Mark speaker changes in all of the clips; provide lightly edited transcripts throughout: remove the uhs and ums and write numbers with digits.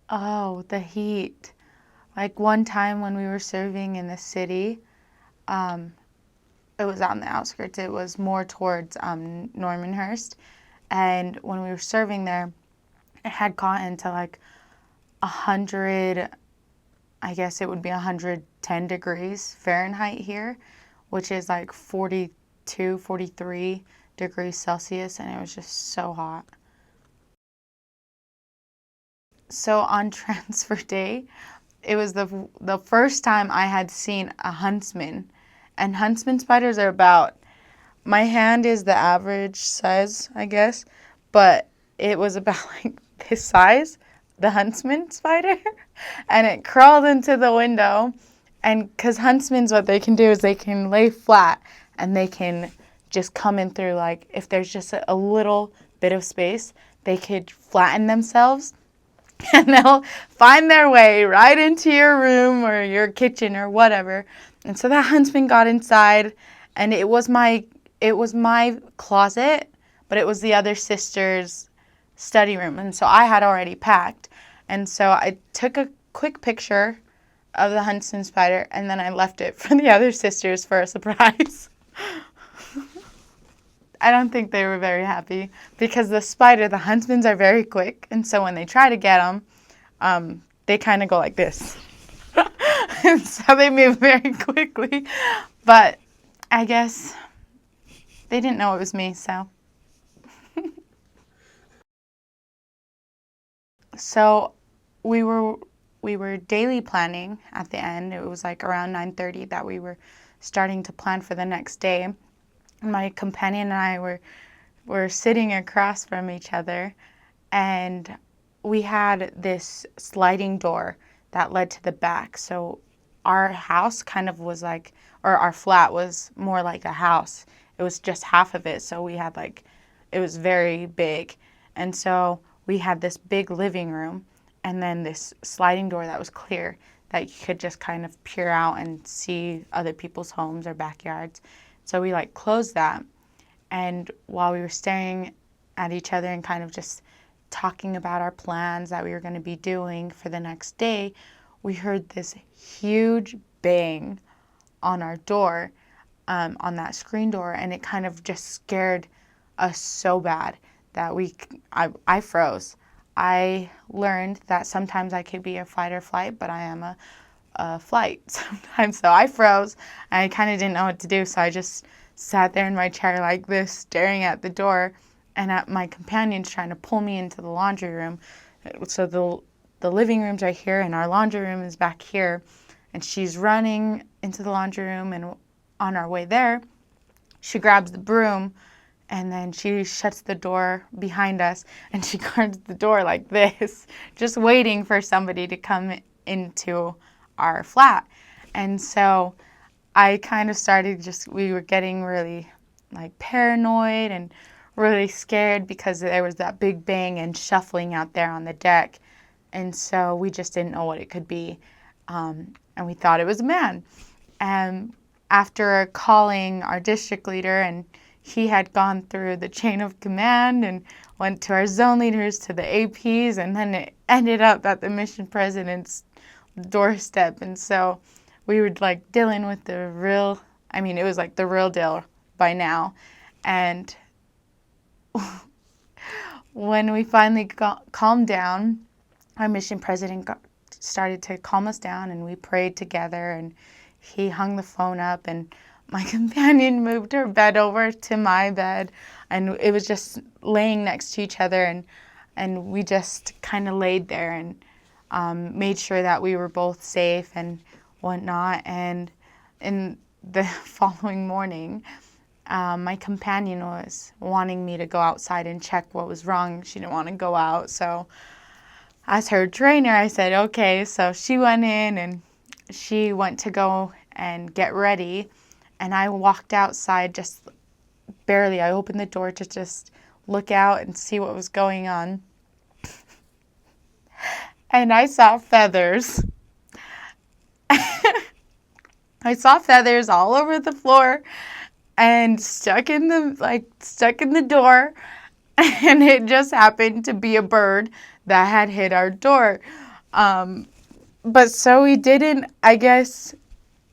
Speaker 1: Oh, the heat. Like one time when we were serving in the city, um, it was on the outskirts. It was more towards Normanhurst. And when we were serving there, it had gotten to like 100, I guess it would be 110 degrees Fahrenheit here, which is like 42, 43 degrees Celsius. And it was just so hot. So on transfer day, it was the first time I had seen a huntsman. And huntsman spiders are about, my hand is the average size, I guess, but it was about like this size, the huntsman spider, and it crawled into the window. And because huntsmen's, what they can do is they can lay flat and they can just come in through, like, if there's just a little bit of space, they could flatten themselves and they'll find their way right into your room or your kitchen or whatever. And so that huntsman got inside, and it was my closet, but it was the other sister's study room, and so I had already packed. And so I took a quick picture of the huntsman spider, and then I left it for the other sisters for a surprise. I don't think they were very happy because the huntsmans are very quick, and so when they try to get them, they kind of go like this. And so they move very quickly. But I guess they didn't know it was me, so. So we were we were daily planning at the end. It was like around 9:30 that we were starting to plan for the next day. My companion and I were sitting across from each other, and we had this sliding door that led to the back. So our house kind of was like, or our flat was more like a house. It was just half of it. So we had like, it was very big. And so we had this big living room and then this sliding door that was clear that you could just kind of peer out and see other people's homes or backyards. So we like closed that. And while we were staring at each other and kind of just talking about our plans that we were going to be doing for the next day, we heard this huge bang on our door, on that screen door, and it kind of just scared us so bad that I froze. I learned that sometimes I could be a fight or flight, but I am a flight sometimes. So I froze, and I kind of didn't know what to do, so I just sat there in my chair like this, staring at the door, and at my companion's trying to pull me into the laundry room. So the living room's right here, and our laundry room is back here. And she's running into the laundry room, and on our way there, she grabs the broom, and then she shuts the door behind us, and she guards the door like this, just waiting for somebody to come into our flat. And so I kind of started we were getting really like paranoid and really scared because there was that big bang and shuffling out there on the deck. And so we just didn't know what it could be. And we thought it was a man. And after calling our district leader, and he had gone through the chain of command and went to our zone leaders, to the APs, and then it ended up at the mission president's doorstep. And so we were like dealing with the real, I mean, it was like the real deal by now. And when we finally calmed down, our mission president started to calm us down, and we prayed together, and he hung the phone up, and my companion moved her bed over to my bed, and it was just laying next to each other, and we just kind of laid there and made sure that we were both safe and whatnot. And in the following morning, my companion was wanting me to go outside and check what was wrong. She didn't want to go out, so as her trainer, I said, okay. So she went in and she went to go and get ready. And I walked outside just barely. I opened the door to just look out and see what was going on. And I saw feathers. I saw feathers all over the floor and stuck in the door. And it just happened to be a bird that had hit our door. But so we didn't, I guess,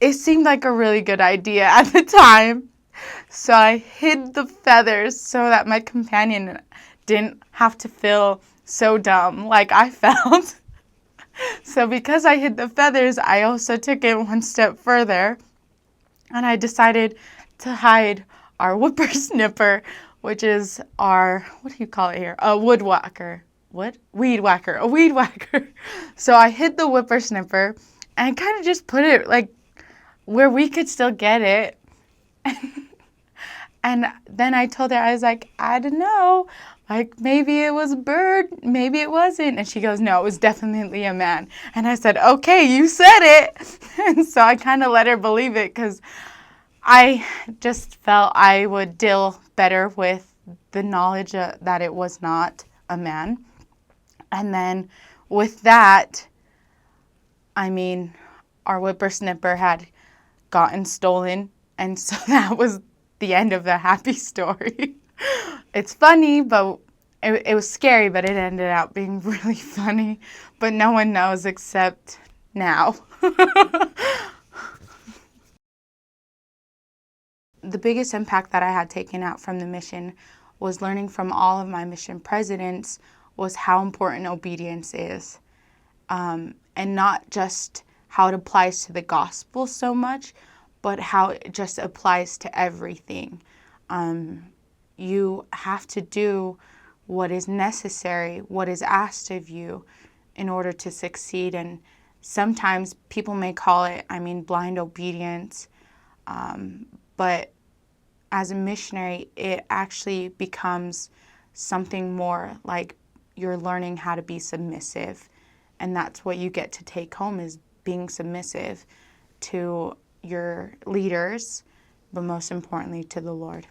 Speaker 1: it seemed like a really good idea at the time. So I hid the feathers so that my companion didn't have to feel so dumb like I felt. So because I hid the feathers, I also took it one step further and I decided to hide our whippersnapper, which is our, what do you call it here? A wood whacker. What? Weed whacker. A weed whacker. So I hid the whippersnapper and I kind of just put it like where we could still get it. And then I told her, I was like, I don't know. Like, maybe it was a bird, maybe it wasn't. And she goes, no, it was definitely a man. And I said, okay, you said it. And so I kind of let her believe it because I just felt I would deal better with the knowledge that it was not a man. And then with that, I mean, our whippersnapper had gotten stolen. And so that was the end of the happy story. It's funny, but it was scary, but it ended up being really funny. But no one knows except now. The biggest impact that I had taken out from the mission was learning from all of my mission presidents was how important obedience is. And not just how it applies to the gospel so much, but how it just applies to everything. You have to do what is necessary, what is asked of you in order to succeed. And sometimes people may call it, blind obedience. But as a missionary, it actually becomes something more like you're learning how to be submissive. And that's what you get to take home is being submissive to your leaders, but most importantly to the Lord.